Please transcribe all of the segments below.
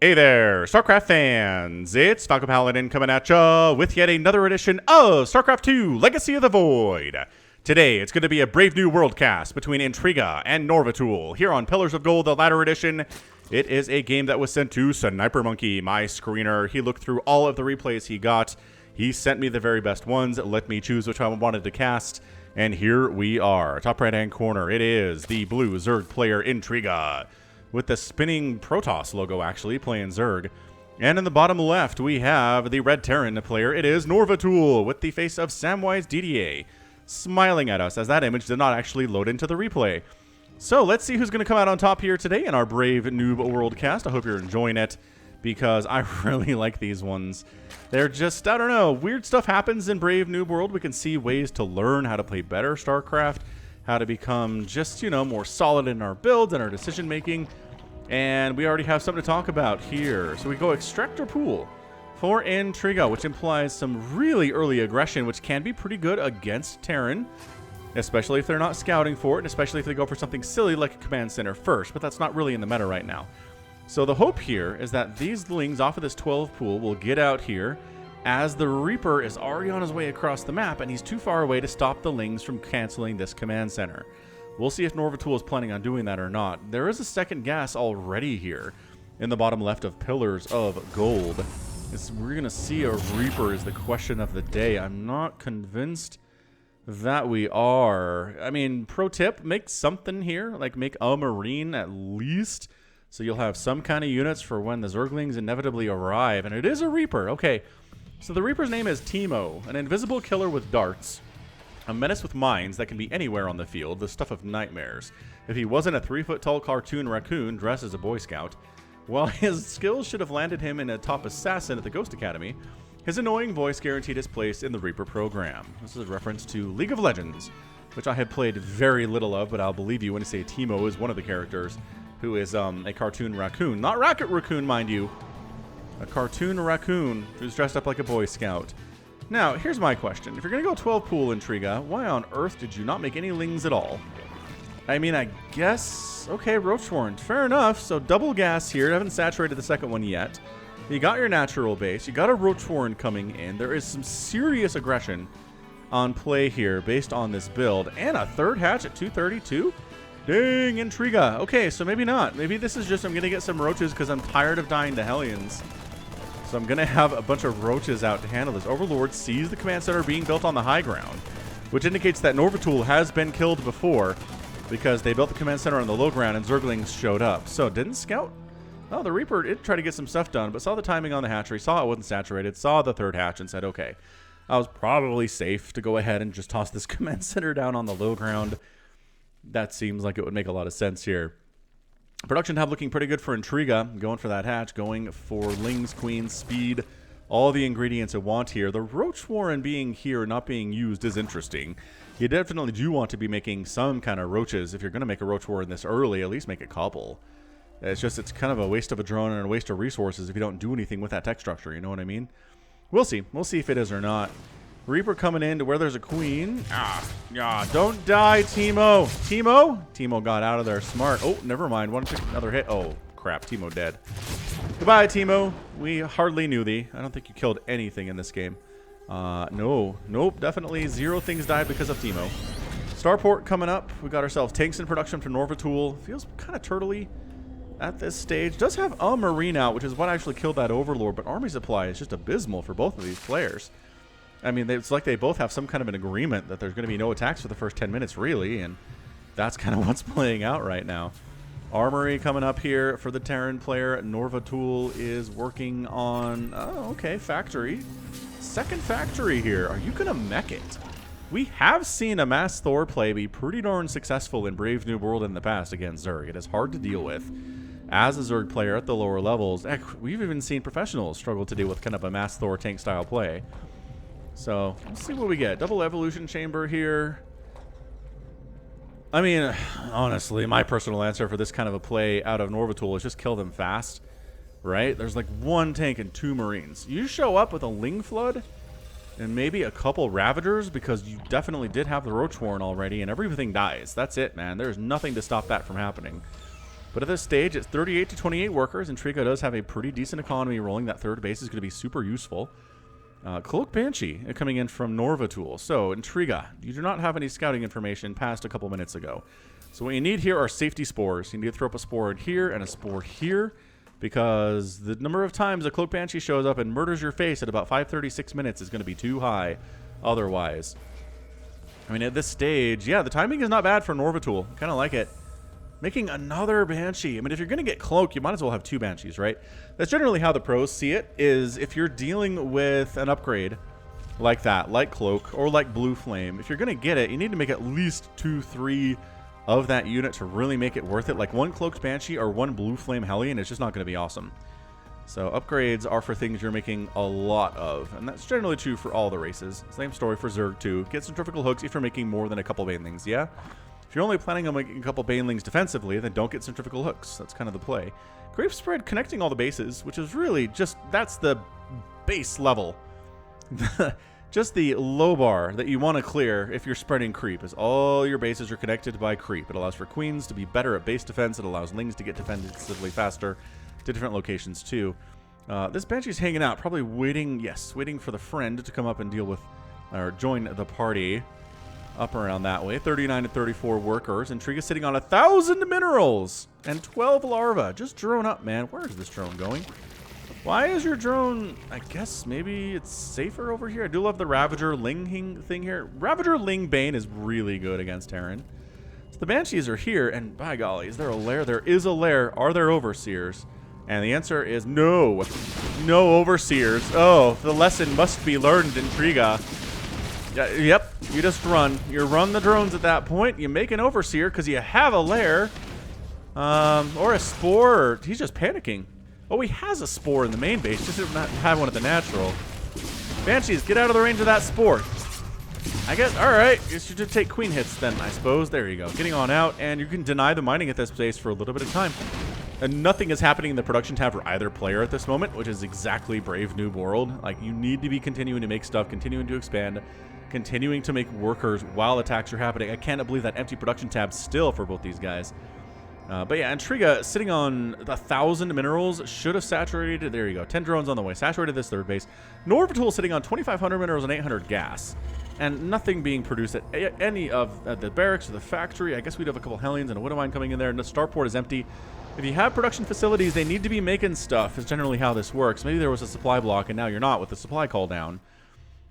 Hey there, StarCraft fans! It's Falcon Paladin coming at ya with yet another edition of StarCraft 2 Legacy of the Void. Today, it's going to be a Brave New World cast between Intriga and Norvatul here on Pillars of Gold, the latter edition. It is a game that was sent to Sniper Monkey, my screener. He looked through all of the replays he got. He sent me the very best ones, let me choose which one I wanted to cast, and here we are. Top right-hand corner, it is the blue Zerg player Intriga, with the spinning Protoss logo, actually, playing Zerg. And in the bottom left, we have the red Terran player. It is Norvatul, with the face of Samwise DDA, smiling at us, as that image did not actually load into the replay. So, let's see who's going to come out on top here today in our Brave Noob World cast. I hope you're enjoying it, because I really like these ones. They're just, I don't know, weird stuff happens in Brave Noob World. We can see ways to learn how to play better StarCraft, how to become just, you know, more solid in our builds and our decision making. And we already have something to talk about here. So we go Extractor Pool for Intriga, which implies some really early aggression, which can be pretty good against Terran, especially if they're not scouting for it, and especially if they go for something silly like a command center first, but that's not really in the meta right now. So the hope here is that these lings off of this 12 pool will get out here as the Reaper is already on his way across the map, and he's too far away to stop the lings from canceling this command center. We'll see if Norvatul is planning on doing that or not. There is a second gas already here in the bottom left of Pillars of Gold. We're going to see a Reaper is the question of the day. I'm not convinced that we are. I mean, pro tip, make something here. Like make a Marine at least. So you'll have some kind of units for when the Zerglings inevitably arrive. And it is a Reaper. Okay, so the Reaper's name is Teemo, an invisible killer with darts. A menace with mines that can be anywhere on the field, the stuff of nightmares. If he wasn't a 3-foot-tall cartoon raccoon dressed as a Boy Scout, while his skills should have landed him in a top assassin at the Ghost Academy, his annoying voice guaranteed his place in the Reaper program. This is a reference to League of Legends, which I had played very little of, but I'll believe you when I say Teemo is one of the characters who is a cartoon raccoon. Not Rocket Raccoon, mind you. A cartoon raccoon who's dressed up like a Boy Scout. Now, here's my question. If you're going to go 12 pool Intriga, why on earth did you not make any lings at all? I mean, I guess... Okay, Roachwarren. Fair enough. So double gas here. I haven't saturated the second one yet. You got your natural base. You got a Roachwarren coming in. There is some serious aggression on play here based on this build. And a third hatch at 232? Dang, Intriga. Okay, so maybe not. Maybe this is just I'm going to get some roaches because I'm tired of dying to Hellions. So I'm going to have a bunch of roaches out to handle this. Overlord sees the command center being built on the high ground, which indicates that Norvatul has been killed before because they built the command center on the low ground and Zerglings showed up. So didn't scout? Oh, the Reaper did try to get some stuff done, but saw the timing on the hatchery, saw it wasn't saturated, saw the third hatch and said, okay, I was probably safe to go ahead and just toss this command center down on the low ground. That seems like it would make a lot of sense here. Production tab looking pretty good for Intriga, going for that hatch, going for Lings, Queens, Speed, all the ingredients I want here. The Roachwarren being here, not being used, is interesting. You definitely do want to be making some kind of roaches. If you're going to make a Roachwarren this early, at least make a couple. It's just, it's kind of a waste of a drone and a waste of resources if you don't do anything with that tech structure, you know what I mean? We'll see. We'll see if it is or not. Reaper coming in to where there's a queen. Don't die, Teemo. Teemo got out of there smart. Oh, never mind. One took another hit. Oh, crap. Teemo dead. Goodbye, Teemo. We hardly knew thee. I don't think you killed anything in this game. No. Nope. Definitely 0 things died because of Teemo. Starport coming up. We got ourselves tanks in production for Norvatul. Feels kind of turtley at this stage. Does have a Marine out, which is what actually killed that Overlord, but army supply is just abysmal for both of these players. I mean, it's like they both have some kind of an agreement that there's going to be no attacks for the first 10 minutes, really, and that's kind of what's playing out right now. Armory coming up here for the Terran player. Norvatul is working on, oh, okay, factory. Second factory here. Are you going to mech it? We have seen a Mass Thor play be pretty darn successful in Brave New World in the past against Zerg. It is hard to deal with as a Zerg player at the lower levels. Heck, we've even seen professionals struggle to deal with kind of a Mass Thor tank style play. So, let's see what we get. Double evolution chamber here. I mean, honestly, my personal answer for this kind of a play out of Norvatul is just kill them fast, right? There's like 1 tank and 2 Marines. You show up with a Ling Flood and maybe a couple Ravagers because you definitely did have the Roachwarren already and everything dies. That's it, man. There's nothing to stop that from happening. But at this stage, it's 38 to 28 workers. Intriga does have a pretty decent economy rolling. That third base is going to be super useful. Cloak Banshee coming in from Norvatul. So, Intriga, you do not have any scouting information past a couple minutes ago. So what you need here are safety spores. You need to throw up a spore in here and a spore here, because the number of times a Cloak Banshee shows up and murders your face at about 5:36 minutes is going to be too high otherwise. I mean, at this stage, yeah, the timing is not bad for Norvatul. Kind of like it. Making another Banshee. I mean, if you're going to get Cloak, you might as well have 2 Banshees, right? That's generally how the pros see it, is if you're dealing with an upgrade like that, like Cloak, or like Blue Flame, if you're going to get it, you need to make at least 2, 3 of that unit to really make it worth it. Like 1 Cloaked Banshee or 1 Blue Flame Hellion is just not going to be awesome. So upgrades are for things you're making a lot of, and that's generally true for all the races. Same story for Zerg too. Get Centrifugal Hooks if you're making more than a couple Banelings, yeah? If you're only planning on making a couple Banelings defensively, then don't get Centrifugal Hooks. That's kind of the play. Grape Spread connecting all the bases, which is really just, that's the base level. Just the low bar that you want to clear if you're spreading creep, is all your bases are connected by creep. It allows for queens to be better at base defense. It allows lings to get defensively faster to different locations too. This Banshee's hanging out, probably waiting, yes, waiting for the friend to come up and deal with, or join the party. Up around that way. 39 to 34 workers. Intriga sitting on 1,000 minerals and 12 larvae. Just drone up, man. Where is this drone going? Why is your drone... I guess maybe it's safer over here. I do love the Ravager Ling thing here. Ravager Ling Bane is really good against Terran. So the Banshees are here, and by golly, is there a lair? There is a lair. Are there Overseers? And the answer is no. No Overseers. Oh, the lesson must be learned, Intriga. Yep, you just run. You run the drones at that point. You make an Overseer because you have a lair. Or a spore. Or he's just panicking. Oh, he has a spore in the main base. Just did not have one at the natural. Banshees, get out of the range of that spore. I guess, alright. You should just take queen hits then, I suppose. There you go. Getting on out. And you can deny the mining at this base for a little bit of time. And nothing is happening in the production tab for either player at this moment, which is exactly Brave Noob World. Like, you need to be continuing to make stuff, continuing to expand, continuing to make workers while attacks are happening. I cannot believe that empty production tab still for both these guys. But yeah, Intriga sitting on 1,000 minerals should have saturated. There you go. 10 drones on the way. Saturated this third base. Norvatul sitting on 2,500 minerals and 800 gas. And nothing being produced at any of the barracks or the factory. I guess we'd have a couple Hellions and a Widowmine coming in there. And the starport is empty. If you have production facilities, they need to be making stuff, is generally how this works. Maybe there was a supply block and now you're not with the supply call down.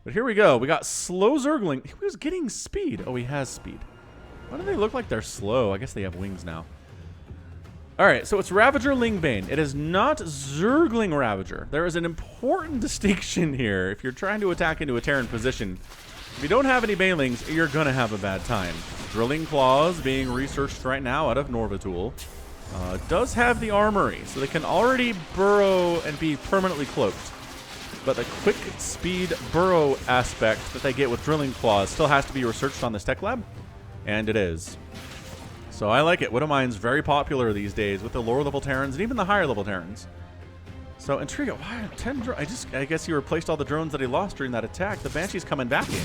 But here we go. We got slow Zergling. He was getting speed. Oh, he has speed. Why do they look like they're slow? I guess they have wings now. Alright, so it's Ravager Lingbane. It is not Zergling Ravager. There is an important distinction here. If you're trying to attack into a Terran position, if you don't have any Banelings, you're going to have a bad time. Drilling Claws being researched right now out of Norvatul. Does have the armory, so they can already burrow and be permanently cloaked. But the quick speed burrow aspect that they get with Drilling Claws still has to be researched on this tech lab, and it is. So I like it. Widowmine's very popular these days with the lower level Terrans and even the higher level Terrans. So Intriga, why 10 drones? I guess he replaced all the drones that he lost during that attack. The Banshee's coming back in.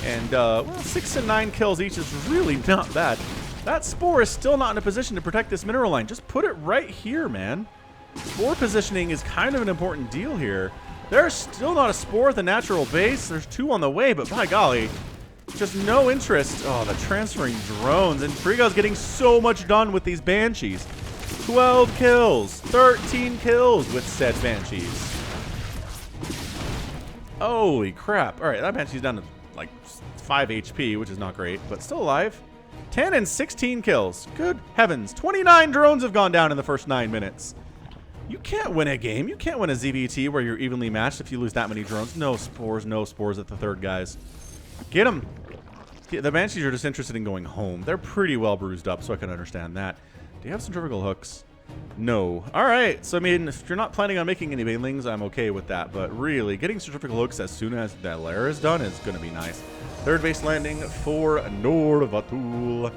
And well, 6 and 9 kills each is really not bad. That spore is still not in a position to protect this mineral line. Just put it right here, man. Spore positioning is kind of an important deal here. There's still not a spore at the natural base. There's 2 on the way, but by golly, just no interest. Oh, the transferring drones. Intriga's getting so much done with these Banshees. 12 kills, 13 kills with said Banshees. Holy crap. All right, that Banshee's down to like 5 HP, which is not great, but still alive. 10 and 16 kills. Good heavens. 29 drones have gone down in the first 9 minutes. You can't win a game. You can't win a ZVT where you're evenly matched if you lose that many drones. No spores at the third, guys. Get them. The Banshees are just interested in going home. They're pretty well bruised up, so I can understand that. Do you have centrifugal hooks? No. All right. So, I mean, if you're not planning on making any Banelings, I'm okay with that. But really, getting centrifugal hooks as soon as that lair is done is going to be nice. Third base landing for Norvatul.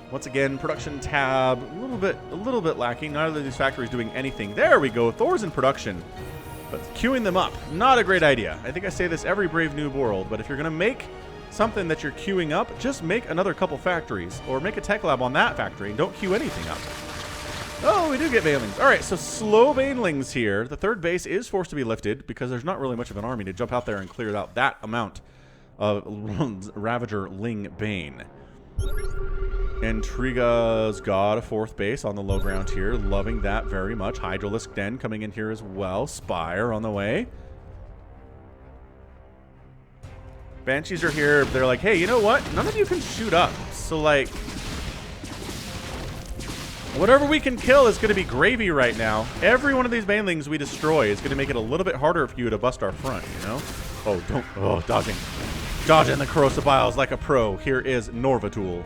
Once again, production tab, a little bit lacking. Neither of these factories doing anything. There we go. Thor's in production. But queuing them up, not a great idea. I think I say this every Brave Noob World, but if you're going to make something that you're queuing up, just make another couple factories or make a tech lab on that factory and don't queue anything up. Oh, we do get banelings. All right, so slow banelings here. The third base is forced to be lifted because there's not really much of an army to jump out there and clear out that amount of Ravager Ling Bane. Intriga's got a fourth base on the low ground here. Loving that very much. Hydralisk Den coming in here as well. Spire on the way. Banshees are here. They're like, hey, you know what? None of you can shoot up. So, like, whatever we can kill is going to be gravy right now. Every one of these banelings we destroy is going to make it a little bit harder for you to bust our front, you know? Oh, don't. Oh, dodging. Dodging the corrosive biles like a pro. Here is Norvatul.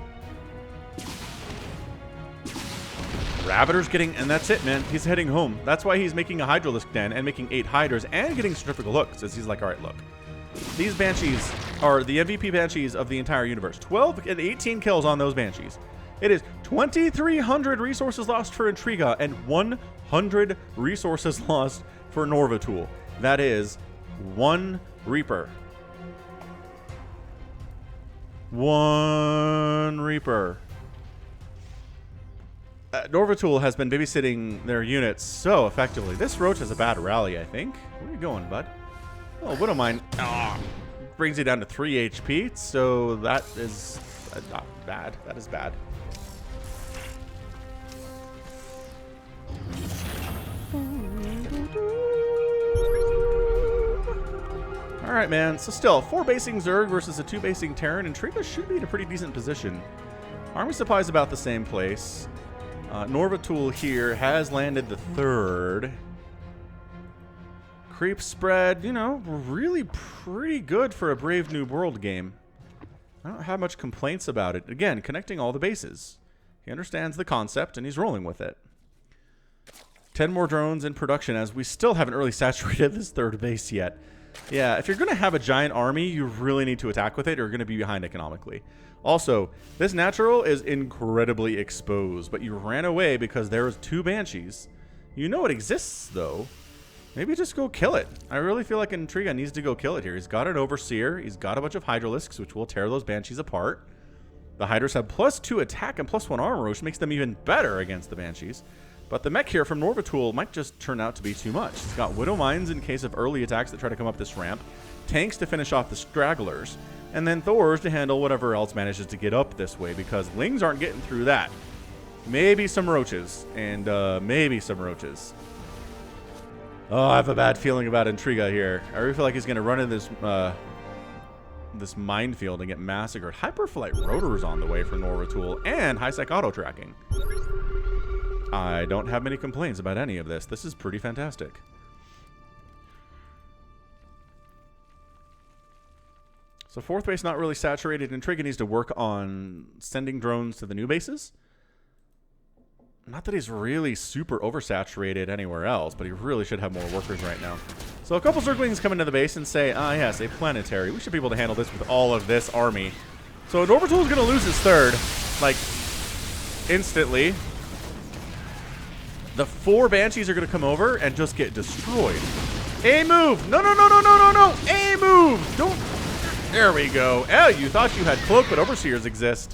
Raviter's getting, and that's it, man. He's heading home. That's why he's making a Hydralisk Den and making 8 Hydras and getting centrifugal hooks, as he's like, all right, look. These Banshees are the MVP Banshees of the entire universe. 12 and 18 kills on those Banshees. It is 2,300 resources lost for Intriga and 100 resources lost for Norvatul. That is 1 Reaper. 1 Reaper. Norvatul has been babysitting their units so effectively. This Roach is a bad rally, I think. Where are you going, bud? Oh, Widowmine brings you down to 3 HP, so that is not bad. That is bad. Alright, man. So still, 4 basing Zerg versus a 2 basing Terran. Intriga should be in a pretty decent position. Army supply is about the same place. Norvatul here has landed the 3rd. Creep spread, you know, really pretty good for a Brave New World game. I don't have much complaints about it. Again, connecting all the bases. He understands the concept, and he's rolling with it. 10 more drones in production, as we still haven't really saturated this 3rd base yet. Yeah, if you're going to have a giant army, you really need to attack with it, or you're going to be behind economically. Also, this natural is incredibly exposed, but you ran away because there was 2 Banshees. You know it exists, though. Maybe just go kill it. I really feel like Intriga needs to go kill it here. He's got an Overseer. He's got a bunch of Hydralisks, which will tear those Banshees apart. The Hydras have +2 attack and +1 armor, which makes them even better against the Banshees. But the mech here from Norvatul might just turn out to be too much. He's got Widow Mines in case of early attacks that try to come up this ramp. Tanks to finish off the stragglers. And then Thors to handle whatever else manages to get up this way, because Lings aren't getting through that. Maybe some Roaches. And maybe some Roaches. Oh, I have a bad feeling about Intriga here. I really feel like he's going to run in this minefield and get massacred. Hyperflight Rotors on the way for Norvatul and high-sec auto tracking. I don't have many complaints about any of this. This is pretty fantastic. So 4th base not really saturated. Intriga needs to work on sending drones to the new bases. Not that he's really super oversaturated anywhere else, but he really should have more workers right now. So a couple Zerglings come into the base and say, ah, yes, a planetary. We should be able to handle this with all of this army. So Norvatul is going to lose his 3rd, like, instantly. The 4 Banshees are going to come over and just get destroyed. A move! No, no, no, no, no, no, no! A move! Don't... There we go. Oh, you thought you had Cloak, but Overseers exist.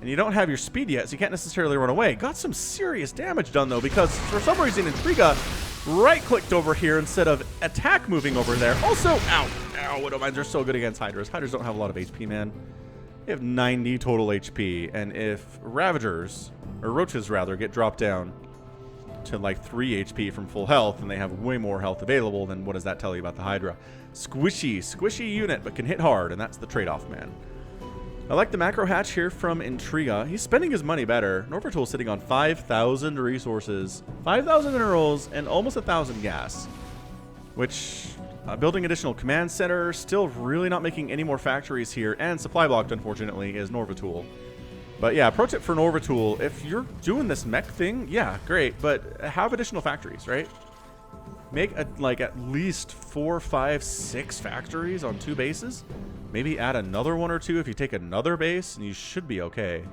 And you don't have your speed yet, so you can't necessarily run away. Got some serious damage done, though, because for some reason Intriga right-clicked over here instead of attack moving over there. Also, ow, ow, Widow Mines are so good against Hydras. Hydras don't have a lot of HP, man. They have 90 total HP, and if Ravagers, or Roaches rather, get dropped down to like 3 HP from full health, and they have way more health available, then what does that tell you about the Hydra? Squishy unit, but can hit hard, and that's the trade-off, man. I like the macro hatch here from Intriga. He's spending his money better. Norvatul sitting on 5,000 resources, 5,000 minerals, and almost 1,000 gas. Which, building additional command center, still really not making any more factories here, and supply blocked, unfortunately, is Norvatul. But yeah, pro tip for Norvatul, if you're doing this mech thing, yeah, great, but have additional factories, right? Make like at least 4, 5, 6 factories on 2 bases. Maybe add another 1 or 2 if you take another base, and you should be okay.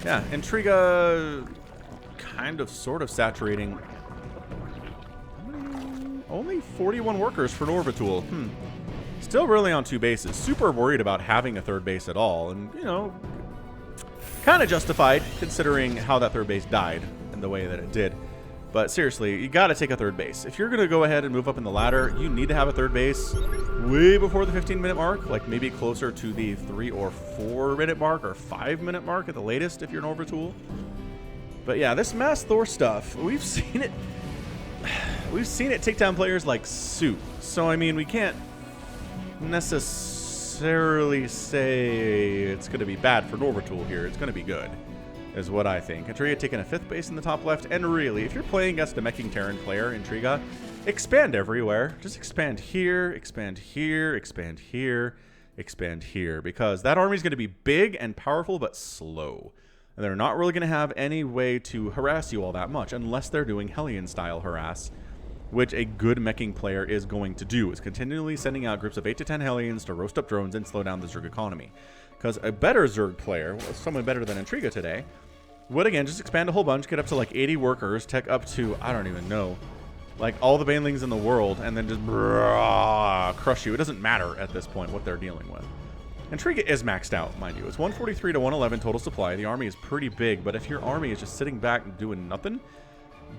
Yeah, Intriga kind of sort of saturating. Only 41 workers for Norvatul. Still really on 2 bases. Super worried about having a 3rd base at all. And, you know, Kind of justified, considering how that third base died and the way that it did. But seriously, you got to take a third base. If you're going to go ahead and move up in the ladder, you need to have a third base way before the 15-minute mark, like maybe closer to the 3 or 4-minute mark or 5-minute mark at the latest if you're Norvatul. But yeah, this Mass Thor stuff, we've seen it take down players like soup. So I mean, we can't necessarily say it's going to be bad for Norvatul here. It's going to be good, is what I think. Intriga taking a 5th base in the top left, and really, if you're playing against a meching Terran player, Intriga, expand everywhere. Just expand here, expand here, expand here, expand here, because that army is going to be big and powerful, but slow. And they're not really going to have any way to harass you all that much, unless they're doing Hellion-style harass, which a good meching player is going to do, is continually sending out groups of 8 to 10 Hellions to roast up drones and slow down the Zerg economy. Because a better Zerg player, someone better than Intriga today, would again just expand a whole bunch, get up to like 80 workers, tech up to, I don't even know, like all the banelings in the world, and then just crush you. It doesn't matter at this point what they're dealing with. Intriga is maxed out, mind you. It's 143 to 111 total supply. The army is pretty big, but if your army is just sitting back and doing nothing,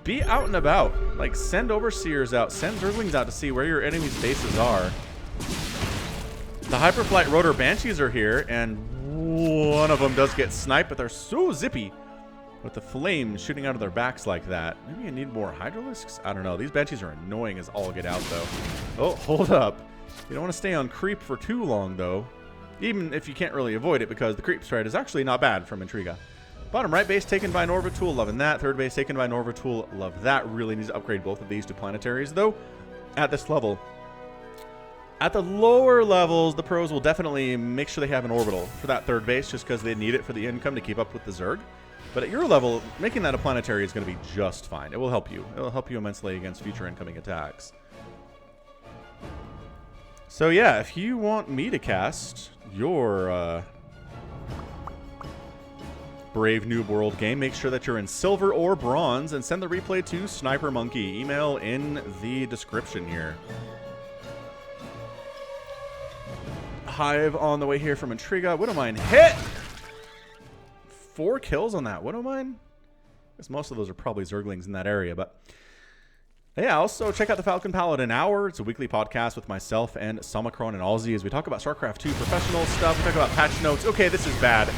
be out and about. Like, send overseers out, send Zerglings out to see where your enemy's bases are. The Hyperflight Rotor Banshees are here, and one of them does get sniped, but they're so zippy with the flames shooting out of their backs like that. Maybe I need more Hydralisks? I don't know. These Banshees are annoying as all get out, though. Oh, hold up. You don't want to stay on creep for too long, though. Even if you can't really avoid it, because the creep stride is actually not bad from Intriga. Bottom right base taken by Norvatul, loving that. Third base taken by Norvatul, love that. Really needs to upgrade both of these to planetaries, though, at this level. At the lower levels, the pros will definitely make sure they have an orbital for that third base, just because they need it for the income to keep up with the Zerg. But at your level, making that a planetary is going to be just fine. It will help you. It will help you immensely against future incoming attacks. So yeah, if you want me to cast your Brave Noob World game, make sure that you're in silver or bronze and send the replay to Sniper Monkey. Email in the description here. Hive on the way here from Intriga. Widowmine hit! 4 kills on that Widowmine? I guess most of those are probably Zerglings in that area, but yeah, also check out the Falcon Paladin Hour. It's a weekly podcast with myself and Samacron and Aussie as we talk about StarCraft 2 professional stuff. We talk about patch notes. Okay, this is bad.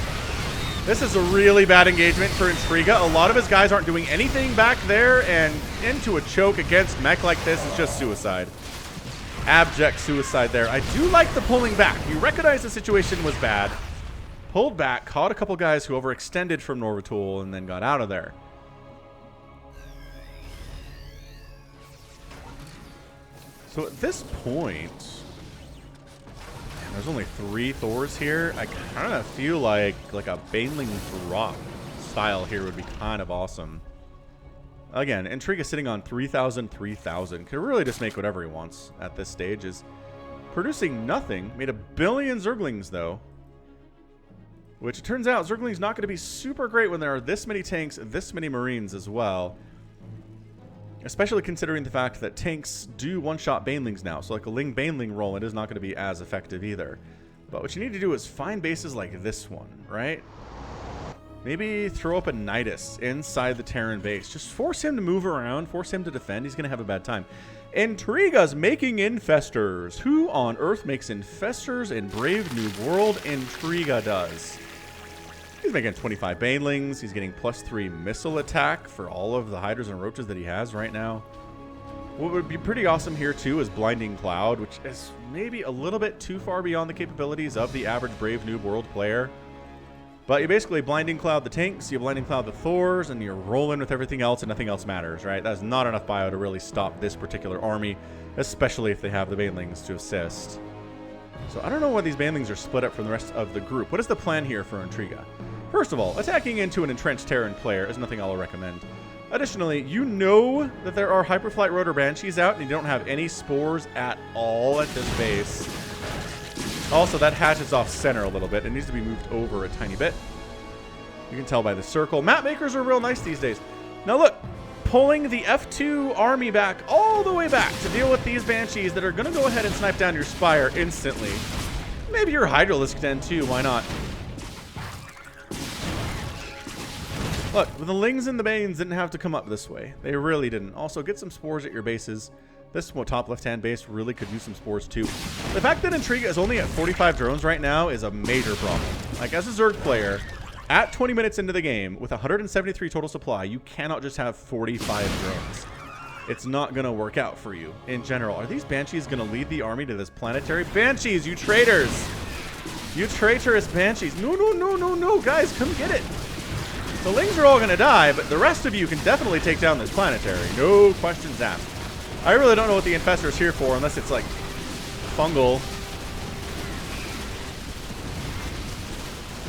This is a really bad engagement for Intriga. A lot of his guys aren't doing anything back there, and into a choke against mech like this is just suicide. Abject suicide there. I do like the pulling back. You recognize the situation was bad. Pulled back, caught a couple guys who overextended from Norvatul, and then got out of there. So at this point, there's only 3 Thors here. I kind of feel like a Baneling drop style here would be kind of awesome. Again, Intriga sitting on 3,000, 3,000. Could really just make whatever he wants at this stage. Is producing nothing. Made 1 billion Zerglings, though. Which, it turns out, Zergling's not going to be super great when there are this many tanks, this many Marines as well. Especially considering the fact that tanks do one-shot Banelings now. So like a Ling Baneling roll, it is not going to be as effective either. But what you need to do is find bases like this one, right? Maybe throw up a Nidus inside the Terran base. Just force him to move around, force him to defend. He's going to have a bad time. Intriga's making infestors. Who on earth makes infestors in Brave Noob World? Intriga does. He's making 25 Banelings. He's getting +3 missile attack for all of the Hydras and Roaches that he has right now. What would be pretty awesome here, too, is Blinding Cloud, which is maybe a little bit too far beyond the capabilities of the average Brave Noob World player. But you basically Blinding Cloud the tanks, you Blinding Cloud the Thors, and you're rolling with everything else, and nothing else matters, right? That's not enough bio to really stop this particular army, especially if they have the Banelings to assist. So I don't know why these Banelings are split up from the rest of the group. What is the plan here for Intriga? First of all, attacking into an entrenched Terran player is nothing I'll recommend. Additionally, you know that there are Hyperflight Rotor Banshees out, and you don't have any spores at all at this base. Also, that hatch is off center a little bit. It needs to be moved over a tiny bit. You can tell by the circle. Map makers are real nice these days. Now look, pulling the F2 army back all the way back to deal with these Banshees that are going to go ahead and snipe down your Spire instantly. Maybe your Hydralisk then too, why not? Look, the Lings and the Banes didn't have to come up this way. They really didn't. Also, get some spores at your bases. This top left-hand base really could use some spores too. The fact that Intriga is only at 45 drones right now is a major problem. Like, as a Zerg player, at 20 minutes into the game, with 173 total supply, you cannot just have 45 drones. It's not going to work out for you in general. Are these Banshees going to lead the army to this planetary? Banshees, you traitors! You traitorous Banshees. No, no, no, no, no. Guys, come get it. The Lings are all going to die, but the rest of you can definitely take down this planetary. No questions asked. I really don't know what the Infestor is here for, unless it's like fungal.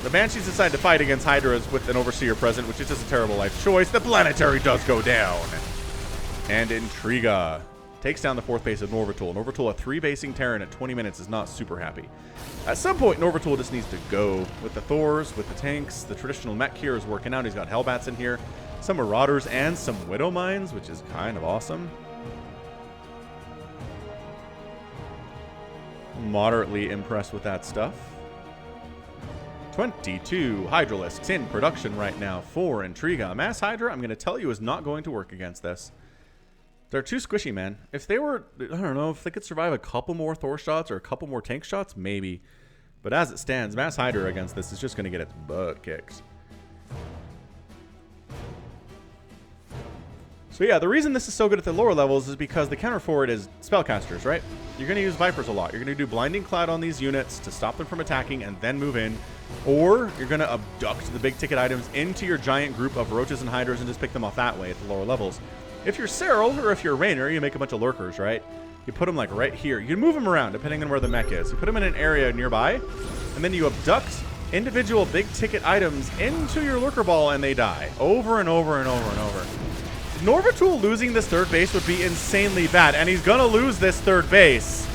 The Banshees decide to fight against Hydras with an Overseer present, which is just a terrible life choice. The planetary does go down. And Intriga takes down the 4th base of Norvatul. Norvatul, a 3-basing Terran at 20 minutes, is not super happy. At some point, Norvatul just needs to go. With the Thors, with the tanks, the traditional mech here is working out. He's got Hellbats in here, some Marauders, and some Widow Mines, which is kind of awesome. Moderately impressed with that stuff. 22 Hydralisks in production right now for Intriga. Mass Hydra, I'm going to tell you, is not going to work against this. They're too squishy, man. If they were, I don't know, if they could survive a couple more Thor shots or a couple more tank shots, maybe. But as it stands, Mass Hydra against this is just going to get its butt kicked. So yeah, the reason this is so good at the lower levels is because the counter for it is spellcasters, right? You're going to use Vipers a lot. You're going to do Blinding Cloud on these units to stop them from attacking and then move in. Or you're going to abduct the big ticket items into your giant group of Roaches and Hydras and just pick them off that way at the lower levels. If you're Cyril, or if you're Raynor, you make a bunch of Lurkers, right? You put them like right here. You can move them around depending on where the mech is. You put them in an area nearby, and then you abduct individual big ticket items into your Lurker Ball and they die. Over and over and over and over. Norvatul losing this 3rd base would be insanely bad, and he's going to lose this 3rd base.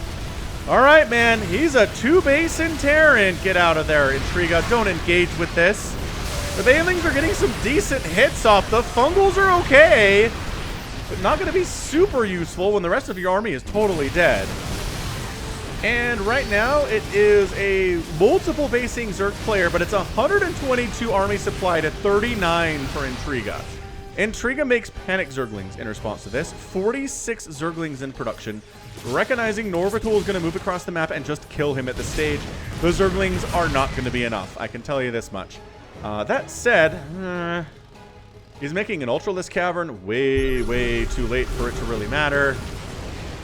All right, man. He's a 2-base in Terran. Get out of there, Intriga. Don't engage with this. The Banelings are getting some decent hits off. The Fungals are okay, but not going to be super useful when the rest of your army is totally dead. And right now, it is a multiple basing Zerg player, but it's 122 army supply to 39 for Intriga. Intriga makes Panic Zerglings in response to this. 46 Zerglings in production. Recognizing Norvatul is going to move across the map and just kill him at this stage. Those Zerglings are not going to be enough. I can tell you this much. That said, he's making an Ultralisk Cavern way, way too late for it to really matter.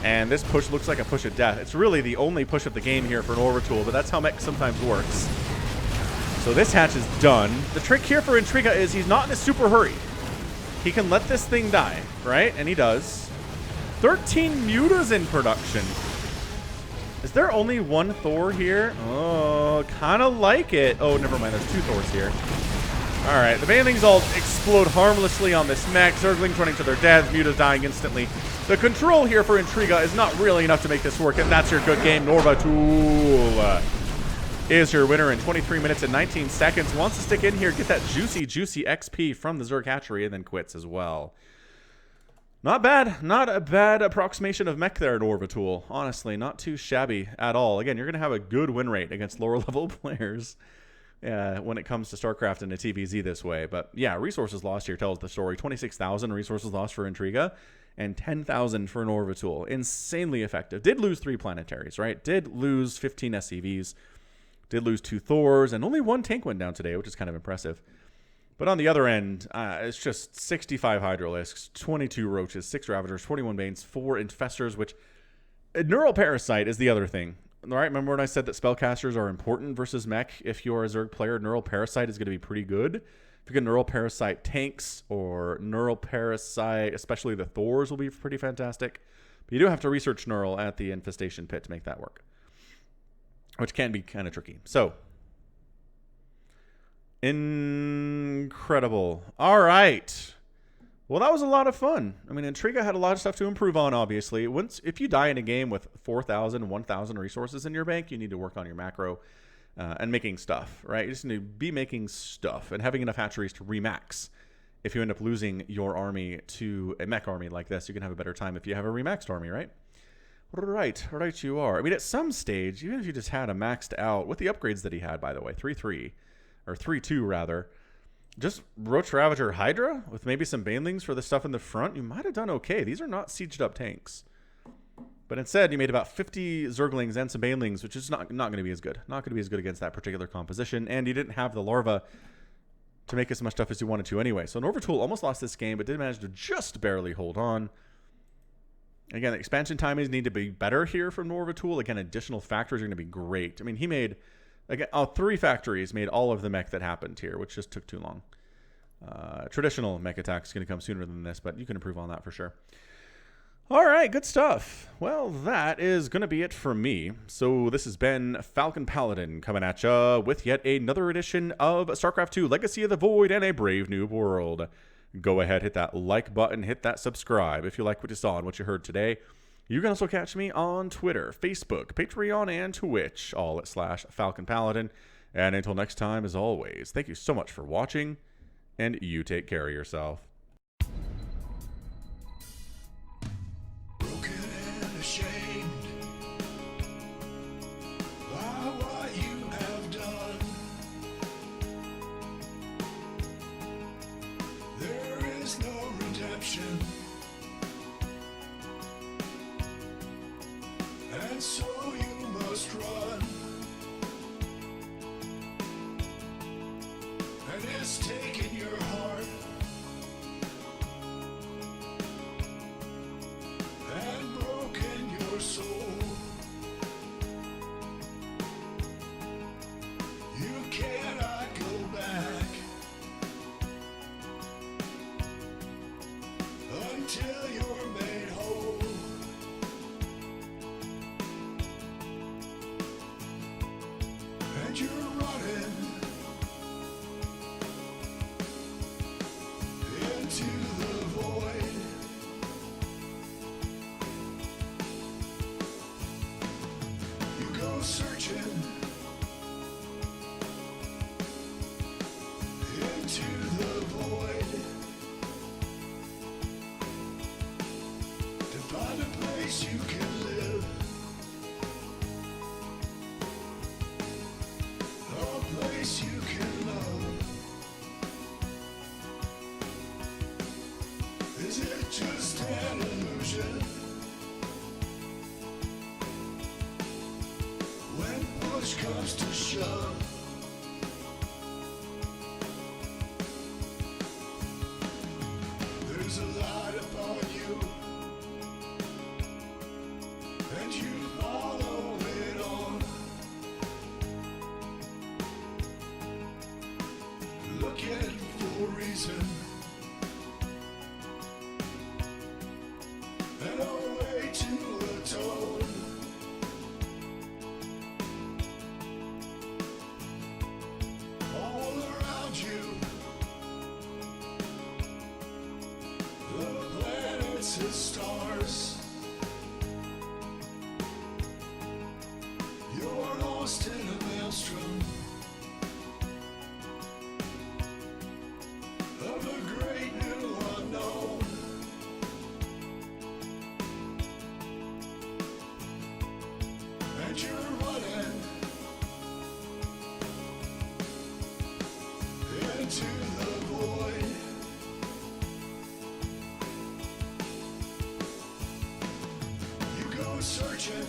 And this push looks like a push of death. It's really the only push of the game here for Norvatul, but that's how mech sometimes works. So this hatch is done. The trick here for Intriga is he's not in a super hurry. He can let this thing die, right? And he does. 13 Mutas in production. Is there only one Thor here? Oh, kind of like it. Oh, never mind. There's 2 Thors here. All right. The Banelings all explode harmlessly on this mech. Zerglings running to their death. Mutas dying instantly. The control here for Intriga is not really enough to make this work, and that's your good game. Norvatul is your winner in 23 minutes and 19 seconds. Wants to stick in here, get that juicy, juicy XP from the Zerg hatchery, and then quits as well. Not bad. Not a bad approximation of mech there, Norvatul. Honestly, not too shabby at all. Again, you're going to have a good win rate against lower-level players when it comes to StarCraft and a TVZ this way. But yeah, resources lost here tells the story. 26,000 resources lost for Intriga and 10,000 for Norvatul. Insanely effective. Did lose 3 planetaries, right? Did lose 15 SCVs. Did lose 2 Thors, and only 1 tank went down today, which is kind of impressive. But on the other end, it's just 65 Hydralisks, 22 Roaches, 6 Ravagers, 21 Banes, 4 Infestors, which Neural Parasite is the other thing. All right, remember when I said that spellcasters are important versus mech? If you're a Zerg player, Neural Parasite is going to be pretty good. If you get Neural Parasite tanks or Neural Parasite, especially the Thors, will be pretty fantastic. But you do have to research Neural at the Infestation Pit to make that work, which can be kind of tricky. So, incredible. All right. Well, that was a lot of fun. I mean, Intriga had a lot of stuff to improve on, obviously. If you die in a game with 4,000, 1,000 resources in your bank, you need to work on your macro and making stuff, right? You just need to be making stuff and having enough hatcheries to remax. If you end up losing your army to a mech army like this, you can have a better time if you have a remaxed army, right? Right you are. I mean, at some stage, even if you just had a maxed out, with the upgrades that he had, by the way, 3-3, or 3-2 rather, Just Roach Ravager Hydra with maybe some Banelings for the stuff in the front. You might have done okay. These are not sieged up tanks. But instead, you made about 50 Zerglings and some Banelings, which is not going to be as good. Not going to be as good against that particular composition. And you didn't have the Larva to make as much stuff as you wanted to anyway. So Norvatul almost lost this game, but did manage to just barely hold on. Again, the expansion timings need to be better here from Norvatul. Again, additional factories are going to be great. I mean, he made, again, 3 factories made all of the mech that happened here, which just took too long. Traditional mech attack is going to come sooner than this, but you can improve on that for sure. All right, good stuff. Well, that is going to be it for me. So this has been Falcon Paladin coming at ya with yet another edition of StarCraft 2 Legacy of the Void and a Brave New World. Go ahead, hit that like button, hit that subscribe if you like what you saw and what you heard today. You can also catch me on Twitter, Facebook, Patreon, and Twitch, all at /Falcon Paladin. And until next time, as always, thank you so much for watching, and you take care of yourself. And so you must run, and it's taken your heart and broken your soul. You cannot go back until you're made whole. And you're running into the void. You go searching into the void to find a place you can live. Place you can love. Is it just an illusion? When push comes to shove, there's a light upon you, and you follow it on. Looking for a reason and a way to atone. All around you, the planets and stars. You're lost in a maelstrom of a great new unknown. And you're running into the void. You go searching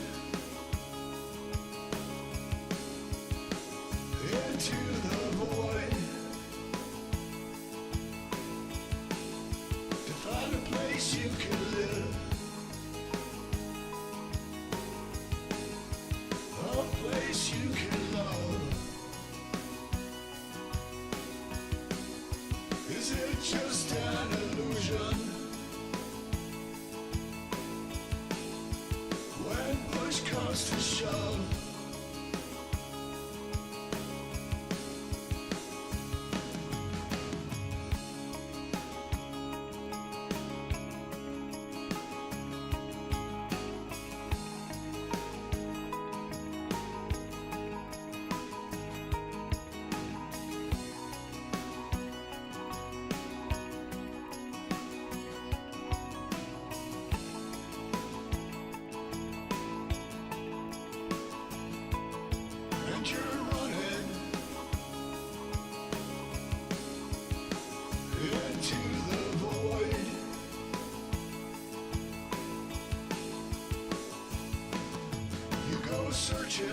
searching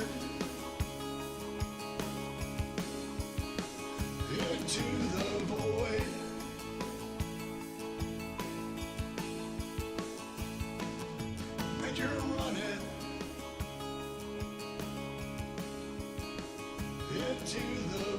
into the void. And you're running into the